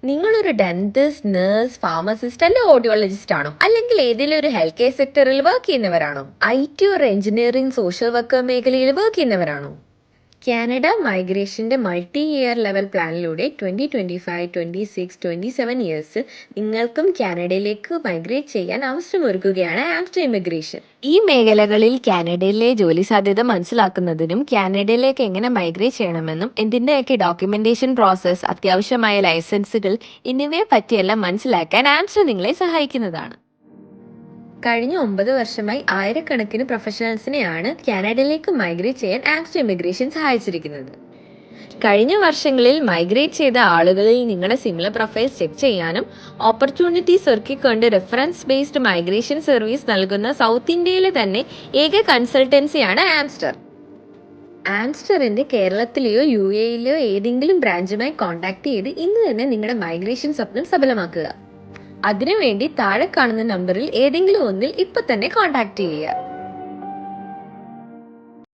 നിങ്ങളൊരു dentist, nurse, pharmacist അല്ലെ audiologist ആണോ? അല്ലെങ്കിൽ ഏതെങ്കിലും ഒരു ഹെൽത്ത് കെയർ സെക്ടറിൽ വർക്ക് ചെയ്യുന്നവരാണോ? IT or engineering, social worker മേഖലയിൽ വർക്ക് ചെയ്യുന്നവരാണോ? കാനഡ മൈഗ്രേഷന്റെ മൾട്ടി ഇയർ ലെവൽ പ്ലാനിലൂടെ 2025, 26, 27 ഇയേഴ്സിൽ നിങ്ങൾക്കും കാനഡയിലേക്ക് മൈഗ്രേറ്റ് ചെയ്യാൻ അവസരമൊരുക്കുകയാണ് ആംസ്റ്റർ ഇമിഗ്രേഷൻ. ഈ മേഖലകളിൽ കാനഡയിലെ ജോലി സാധ്യത മനസ്സിലാക്കുന്നതിനും കാനഡയിലേക്ക് എങ്ങനെ മൈഗ്രേറ്റ് ചെയ്യണമെന്നും എന്തിൻ്റെയൊക്കെ ഡോക്യുമെന്റേഷൻ പ്രോസസ്സ്, അത്യാവശ്യമായ ലൈസൻസുകൾ എന്നിവയെ പറ്റിയെല്ലാം മനസ്സിലാക്കാൻ ആംസ്റ്റർ നിങ്ങളെ സഹായിക്കുന്നതാണ്. കഴിഞ്ഞ 9 വർഷമായി ആയിരക്കണക്കിന് പ്രൊഫഷണൽസിനെയാണ് കാനഡയിലേക്ക് മൈഗ്രേറ്റ് ചെയ്യാൻ ആംസ്റ്റർ ഇമിഗ്രേഷൻ സഹായിച്ചിരിക്കുന്നത്. കഴിഞ്ഞ വർഷങ്ങളിൽ മൈഗ്രേറ്റ് ചെയ്ത ആളുകളിൽ നിങ്ങളുടെ സിമിലർ പ്രൊഫൈൽസ് ചെക്ക് ചെയ്യാനും ഓപ്പർച്യൂണിറ്റീസ് ഒരുക്കിക്കൊണ്ട് റെഫറൻസ് ബേസ്ഡ് മൈഗ്രേഷൻ സർവീസ് നൽകുന്ന സൗത്ത് ഇന്ത്യയിലെ തന്നെ ഏക കൺസൾട്ടൻസിയാണ് ആംസ്റ്റർ. ആംസ്റ്ററിന്റെ കേരളത്തിലെയോ UAEയിലെയോ ഏതെങ്കിലും ബ്രാഞ്ചുമായി കോൺടാക്ട് ചെയ്ത് ഇന്ന് തന്നെ നിങ്ങളുടെ മൈഗ്രേഷൻ സ്വപ്നം സഫലമാക്കുക. അതിനുവേണ്ടി താഴെ കാണുന്ന നമ്പറിൽ ഏതെങ്കിലും ഒന്നിൽ ഇപ്പൊ തന്നെ കോൺടാക്ട് ചെയ്യുക.